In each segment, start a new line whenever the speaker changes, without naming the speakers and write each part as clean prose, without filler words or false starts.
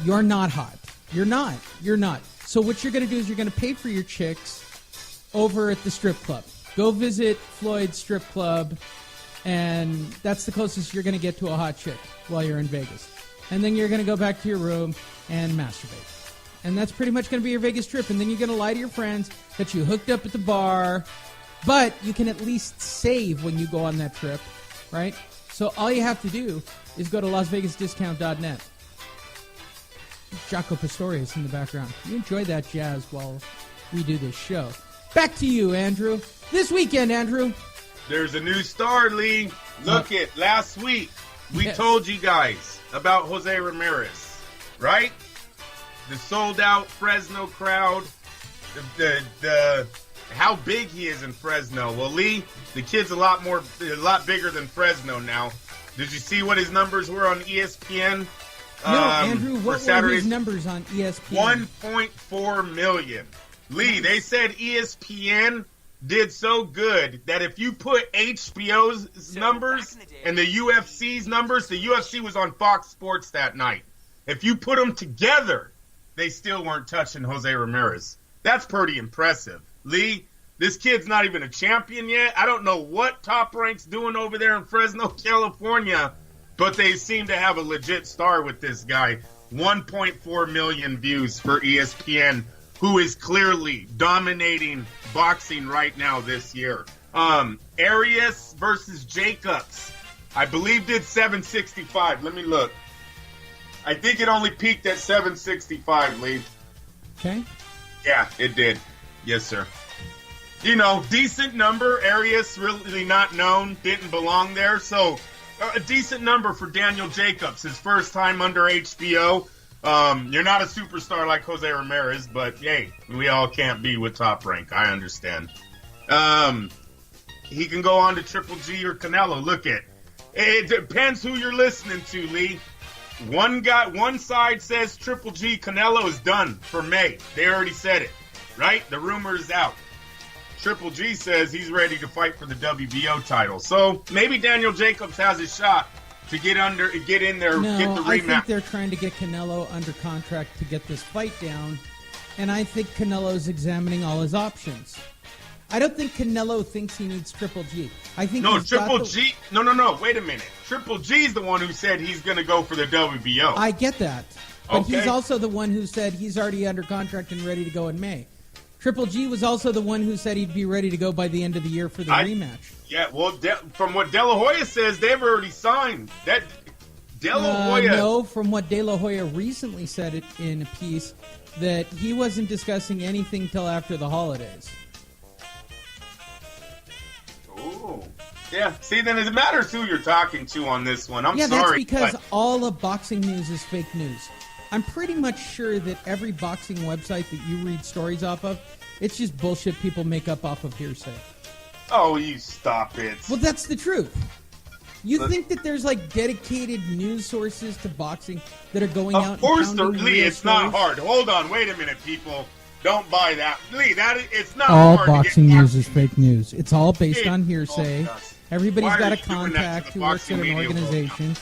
You're not hot. You're not. You're not. So what you're going to do is you're going to pay for your chicks over at the strip club. Go visit Floyd's strip club, and that's the closest you're going to get to a hot chick while you're in Vegas. And then you're going to go back to your room and masturbate. And that's pretty much going to be your Vegas trip. And then you're going to lie to your friends that you hooked up at the bar. But you can at least save when you go on that trip, right? So all you have to do is go to LasVegasDiscount.net. Jaco Pastorius in the background. You enjoy that jazz while we do this show. Back to you, Andrew. This weekend, Andrew.
There's a new star, Lee. Look it. Last week, we told you guys about Jose Ramirez, right? The sold-out Fresno crowd. The how big he is in Fresno. Well, Lee, the kid's a lot bigger than Fresno now. Did you see what his numbers were on ESPN?
No, Andrew, what were his numbers on ESPN?
1.4 million. Lee, they said ESPN did so good that if you put HBO's numbers and the UFC's numbers, the UFC was on Fox Sports that night. If you put them together, they still weren't touching Jose Ramirez. That's pretty impressive. Lee, this kid's not even a champion yet. I don't know what Top Rank's doing over there in Fresno, California, but they seem to have a legit star with this guy. 1.4 million views for ESPN, who is clearly dominating boxing right now this year. Arias versus Jacobs, I believe did 765. Let me look. I think it only peaked at 765, Lee.
Okay.
Yeah, it did. Yes, sir. You know, decent number. Arias really not known, didn't belong there. So a decent number for Daniel Jacobs, his first time under HBO. You're not a superstar like Jose Ramirez, but hey, we all can't be with Top Rank. I understand. He can go on to Triple G or Canelo. Look at it. Depends who you're listening to, Lee. One side says Triple G Canelo is done for May. They already said it, right? The rumor is out. Triple G says he's ready to fight for the WBO title. So maybe Daniel Jacobs has a shot to get in there, get the rematch.
I think they're trying to get Canelo under contract to get this fight down, and I think Canelo's examining all his options. I don't think Canelo thinks he needs Triple G. I think
No, wait a minute. Triple G's the one who said he's going to go for the WBO.
I get that. But
Okay.
he's also the one who said he's already under contract and ready to go in May. Triple G was also the one who said he'd be ready to go by the end of the year for the rematch.
Yeah, well, from what De La Hoya says, they've already signed. That De La Hoya...
No, from what De La Hoya recently said it in a piece, that he wasn't discussing anything till after the holidays.
Oh. Yeah, see, then it matters who you're talking to on this one. I'm sorry.
Yeah, that's because all of boxing news is fake news. I'm pretty much sure that every boxing website that you read stories off of, it's just bullshit people make up off of hearsay.
Oh, you stop it.
Well, that's the truth. You think that there's like dedicated news sources to boxing that are going out?
Of course,
and pounding
Lee.
real
It's not
stories?
hard. Hold on, wait a minute, people. Don't buy that, Lee. It's not
All
hard.
boxing
to get
news is fake news. It's all based on hearsay.
Oh,
Everybody's
why
got
are
a
you doing that
contact
to the
who works
boxing
at an
media world?
organization.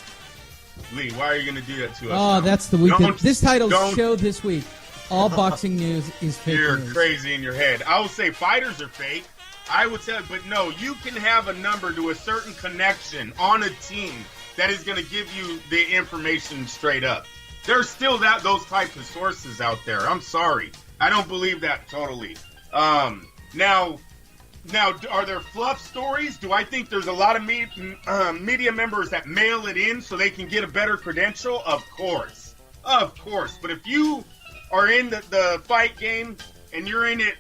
Lee, why are you going to do that to us?
Oh,
now?
that's the week. This title's
don't-
show this week. All boxing news is fake
You're
news.
crazy in your head. I would say fighters are fake. I would tell you, but no, you can have a number to a certain connection on a team that is going to give you the information straight up. There's still those types of sources out there. I'm sorry. I don't believe that totally. Now, are there fluff stories? Do I think there's a lot of media members that mail it in so they can get a better credential? Of course. Of course. But if you are in the fight game and you're in it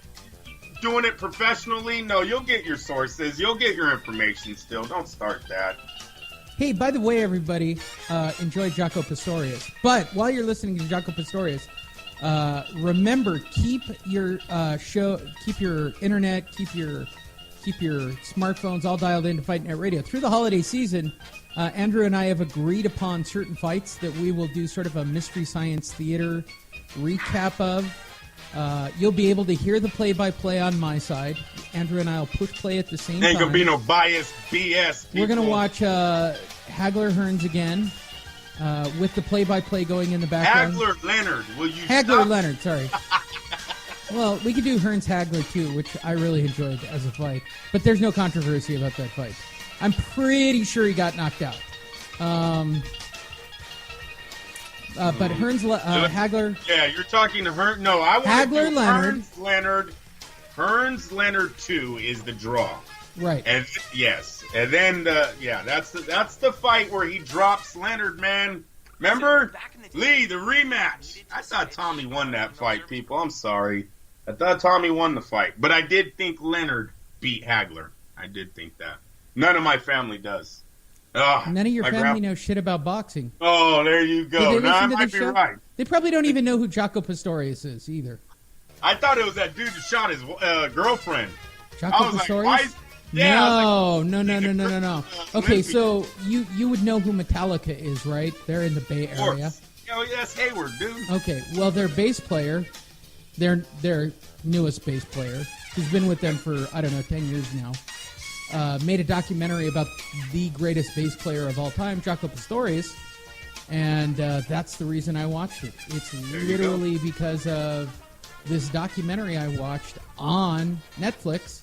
doing it professionally, no, you'll get your sources. You'll get your information still. Don't start that.
Hey, by the way, everybody, enjoy Jaco Pastorius. But while you're listening to Jaco Pastorius, remember, keep your keep your internet, keep your smartphones all dialed into Fight Net Radio. Through the holiday season, Andrew and I have agreed upon certain fights that we will do sort of a Mystery Science Theater recap of. You'll be able to hear the play-by-play on my side. Andrew and I will push play at the same time.
Ain't gonna be no biased BS. People.
We're going to watch Hagler Hearns again. with the play-by-play going in the background.
Hagler Leonard, will you
Hagler
stop?
Leonard, sorry. Well, we could do Hearns Hagler too, which I really enjoyed as a fight. But there's no controversy about that fight. I'm pretty sure he got knocked out. But Hearns Hagler.
Yeah, you're talking to Hearns. No, I want
Hagler
to do
Leonard.
Hearns Leonard. Hearns Leonard 2 is the draw.
Right.
And yes, and then that's the fight where he drops Leonard, man. Remember, Lee, the rematch. I thought Tommy won that fight. People, I'm sorry. I thought Tommy won the fight, but I did think Leonard beat Hagler. I did think that. None of my family does.
None of your family knows shit about boxing.
Oh, there you go.
Did they
Now I
listen to
might
this
be
show?
right.
They probably don't even know who Jaco Pastorius is either.
I thought it was that dude that shot his girlfriend.
Jaco
I was like,
Pastorius?
why is... Yeah, I was
No. Okay, so you would know who Metallica is, right? They're in the Bay
Of
Area.
course. Oh, yes, Hayward, dude.
Okay, well, their bass player, their newest bass player, who's been with them for, 10 years now, made a documentary about the greatest bass player of all time, Jaco Pastorius, and that's the reason I watched it. It's literally because of this documentary I watched on Netflix.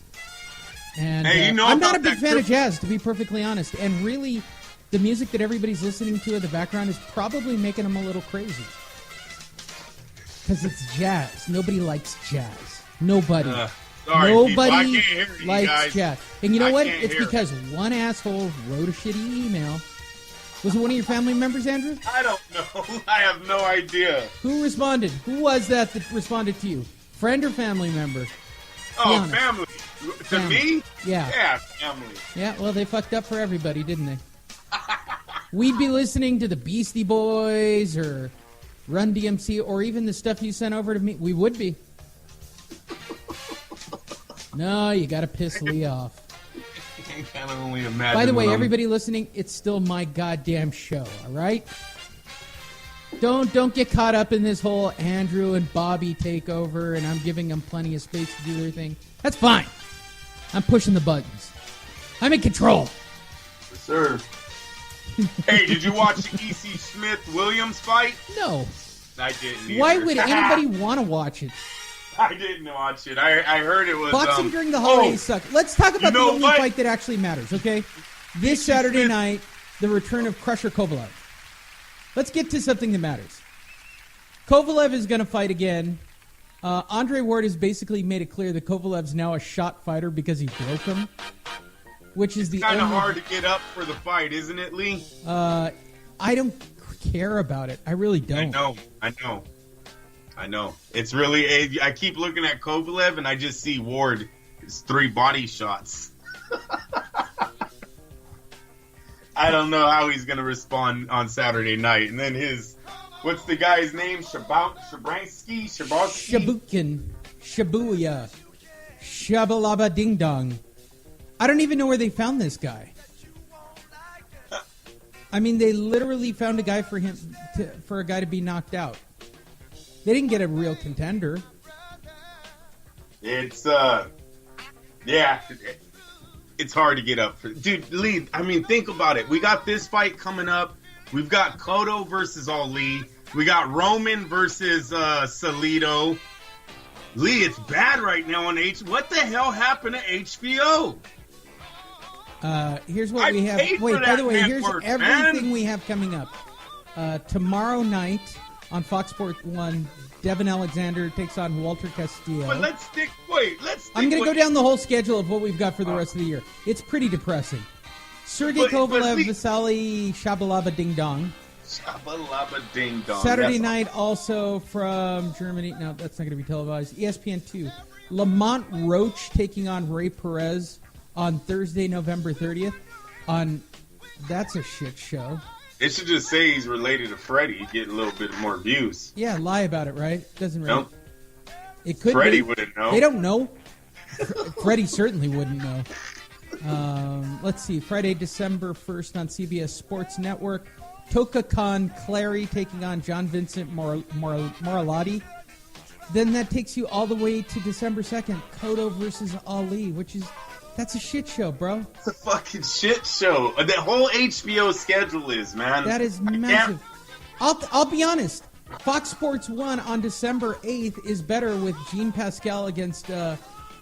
And
Hey, you know
I'm not a
about
big
that
fan of jazz, to be perfectly honest. And really, the music that everybody's listening to in the background is probably making them a little crazy. Because it's jazz. Nobody likes jazz. Nobody.
Sorry,
Nobody
people, I can't hear you
likes
guys.
jazz. And you know
I
what?
can't
It's
hear
because one asshole wrote a shitty email. Was it one of your family members, Andrew?
I don't know. I have no idea.
Who responded? Who was that responded to you? Friend or family member?
Oh,
honest.
family. To
Family.
me?
Yeah.
Yeah, family.
Yeah, well, they fucked up for everybody, didn't they? We'd be listening to the Beastie Boys or Run DMC or even the stuff you sent over to me. We would be. No, you got to piss Lee off.
I can only imagine.
By the way, everybody listening, it's still my goddamn show, all right? Don't get caught up in this whole Andrew and Bobby takeover and I'm giving them plenty of space to do their thing. That's fine. I'm pushing the buttons. I'm in control.
Yes, sir. Hey, did you watch the E.C. Smith-Williams fight?
No.
I didn't either.
Why would anybody want to watch it?
I didn't watch it. I heard it was...
Boxing during the holidays suck. Let's talk about the
know
only
what?
fight that actually matters, okay? This Saturday night, the return of Krusher Kovalev. Let's get to something that matters. Kovalev is going to fight again. Andre Ward has basically made it clear that Kovalev's now a shot fighter because he broke him, which is the
kind of
only...
hard to get up for the fight, isn't it, Lee?
I don't care about it. I really don't.
I know. It's really... I keep looking at Kovalev, and I just see Ward. It's 3 body shots. I don't know how he's going to respond on Saturday night. And then what's the guy's name? Shabranskyy?
Shabukin. Shabuya. Shabalaba Ding Dong. I don't even know where they found this guy. I mean, they literally found a guy for a guy to be knocked out. They didn't get a real contender.
It's, it's hard to get up for. Dude, Lee, I mean, think about it. We got this fight coming up. We've got Cotto versus Ali. We got Roman versus Salido. Lee, it's bad right now on What the hell happened to HBO?
Here's what we have. Wait, by the way, here's everything we have coming up. Tomorrow night on Fox Sports 1, Devin Alexander takes on Walter Castillo.
But let's stick.
I'm going to go down the whole schedule of what we've got for the rest of the year. It's pretty depressing. Sergey Kovalev, Vasily Shabalaba Ding Dong.
Shabalaba Ding Dong.
Saturday night also from Germany. No, that's not going to be televised. ESPN2. Lamont Roach taking on Ray Perez on Thursday, November 30th. That's a shit show.
It should just say he's related to Freddie. He'd get a little bit more views.
Yeah, lie about it, right? Doesn't really.
Nope.
It could
Freddie
be.
wouldn't know.
They don't know. Freddie certainly wouldn't know. Let's see. Friday, December 1st on CBS Sports Network. Toka Khan Clary taking on John Vincent Moralotti. Then that takes you all the way to December 2nd. Cotto versus Ali, which is That's a shit show, bro.
It's a fucking shit show. The whole HBO schedule is, man.
That is massive. I'll be honest. Fox Sports 1 on December 8th is better with Jean Pascal against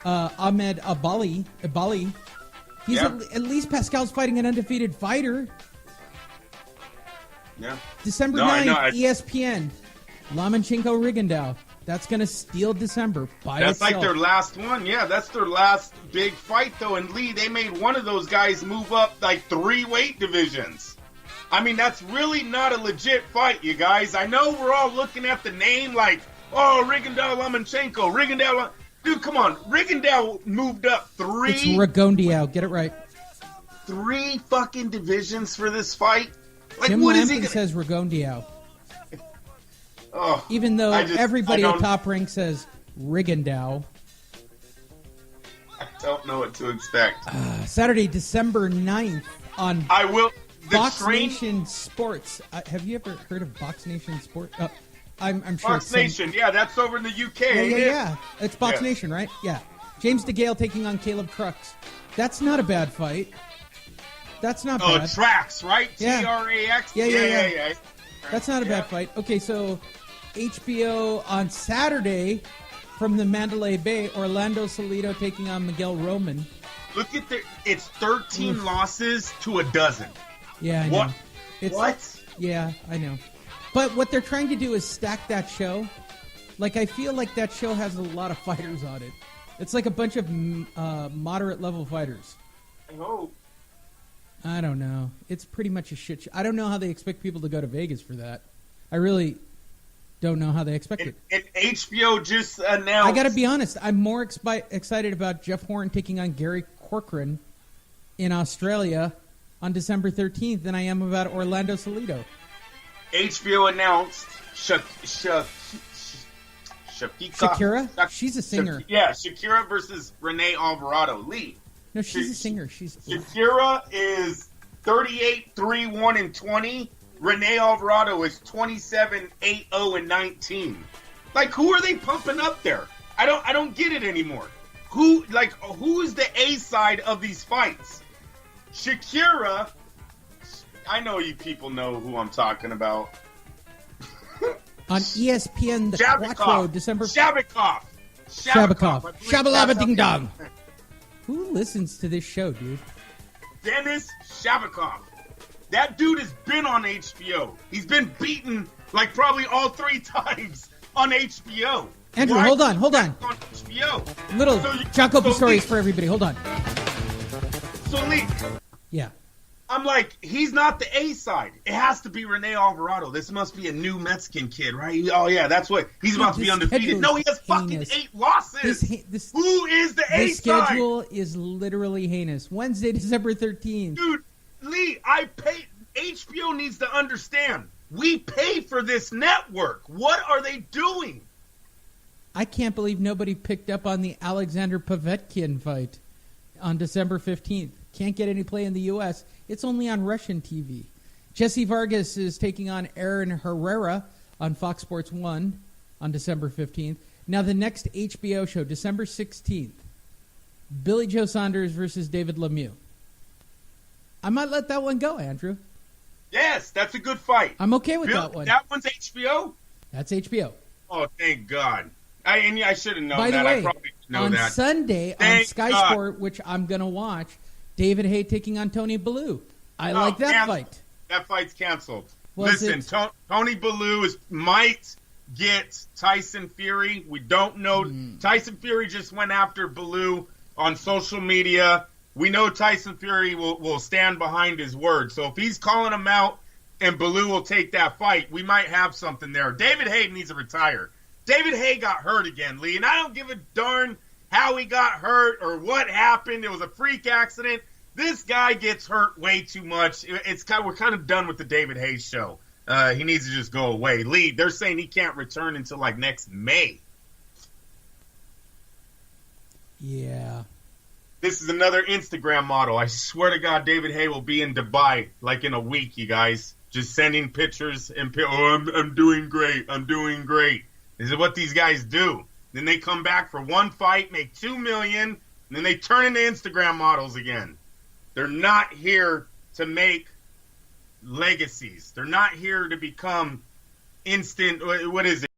Ahmed Abali. He's at least Pascal's fighting an undefeated fighter.
Yeah.
December 9th, ESPN. Lomachenko Rigondeaux. That's going to steal December by
That's
itself.
like their last one. Yeah, that's their last big fight, though. And Lee, they made one of those guys move up like 3 weight divisions. I mean, that's really not a legit fight, you guys. I know we're all looking at the name like, oh, Rigondeaux, Lomachenko, Rigondeaux. Dude, come on. Rigondeaux moved up 3.
It's Rigondeaux. Get it right.
3 fucking divisions for this fight. Like,
Tim
what is he
Lampkin
gonna...
says Rigondeaux.
Oh,
Even though everybody at Top Rank says Rigondeaux.
I don't know what to expect.
Saturday, December 9th on Box Nation Sports. Have you ever heard of Box Nation Sports? I'm sure
Box Nation, yeah, that's over in the UK.
Yeah. It's Box Nation, right? Yeah. James DeGale taking on Caleb Crux. That's not a bad fight. That's not bad.
Oh, Trax, right?
Yeah.
T-R-A-X?
Yeah. That's not a bad fight. Okay, so HBO on Saturday from the Mandalay Bay, Orlando Salido taking on Miguel Roman.
Look at it's 13 losses to a dozen.
Yeah, I know.
What?
Yeah, I know. But what they're trying to do is stack that show. Like, I feel like that show has a lot of fighters on it. It's like a bunch of moderate-level fighters.
I hope.
I don't know. It's pretty much a shit show. I don't know how they expect people to go to Vegas for that. I really don't know how they expect it.
And HBO just announced...
I got to be honest. I'm more excited about Jeff Horn taking on Gary Corcoran in Australia on December 13th than I am about Orlando Salido.
HBO announced
Shakira? She's a singer.
Shakira versus Renee Alvarado. Lee.
No, she's a singer.
Shakira is 38-3-1-20. Renee Alvarado is 27-8-0-19. Like, who are they pumping up there? I don't get it anymore. Who is the A side of these fights? Shakira. I know you people know who I'm talking about.
On ESPN, the Quattro, December...
Shabakov.
Shabalaba ding dong. Who listens to this show, dude?
Dennis Shabakov. That dude has been on HBO. He's been beaten like probably all 3 times on HBO.
Andrew, hold on.
On HBO.
Little Jacoby stories for everybody. Hold on.
So, Lee.
Yeah.
I'm like, he's not the A side. It has to be Renee Alvarado. This must be a new Mexican kid, right? Oh, yeah, that's what. He's about to be undefeated. No, he has fucking 8 losses. Who is the A side?
This schedule is literally heinous. Wednesday, December 13th.
Dude, Lee, I pay. HBO needs to understand. We pay for this network. What are they doing?
I can't believe nobody picked up on the Alexander Povetkin fight on December 15th. Can't get any play in the U.S. It's only on Russian TV. Jesse Vargas is taking on Aaron Herrera on Fox Sports 1 on December 15th. Now the next HBO show, December 16th, Billy Joe Saunders versus David Lemieux. I might let that one go, Andrew.
Yes, that's a good fight.
I'm okay with that one.
That one's HBO?
That's HBO.
Oh, thank God. I should have known
By the
that.
way,
I probably know
on
that.
Sunday on Sky Sport, which I'm going to watch, David Haye taking on Tony Bellew. I like that fight.
That fight's canceled. Listen, Tony Bellew might get Tyson Fury. We don't know. Tyson Fury just went after Bellew on social media. We know Tyson Fury will stand behind his word. So if he's calling him out and Bellew will take that fight, we might have something there. David Haye needs to retire. David Haye got hurt again, Lee, and I don't give a darn how he got hurt or what happened. It was a freak accident. This guy gets hurt way too much. We're kind of done with the David Haye show. He needs to just go away. Lee, they're saying he can't return until like next May.
Yeah.
This is another Instagram model. I swear to God, David Haye will be in Dubai like in a week, you guys. Just sending pictures and I'm doing great. I'm doing great. This is what these guys do. Then they come back for one fight, make $2 million, And then they turn into Instagram models again. They're not here to make legacies. They're not here to become instant, what is it?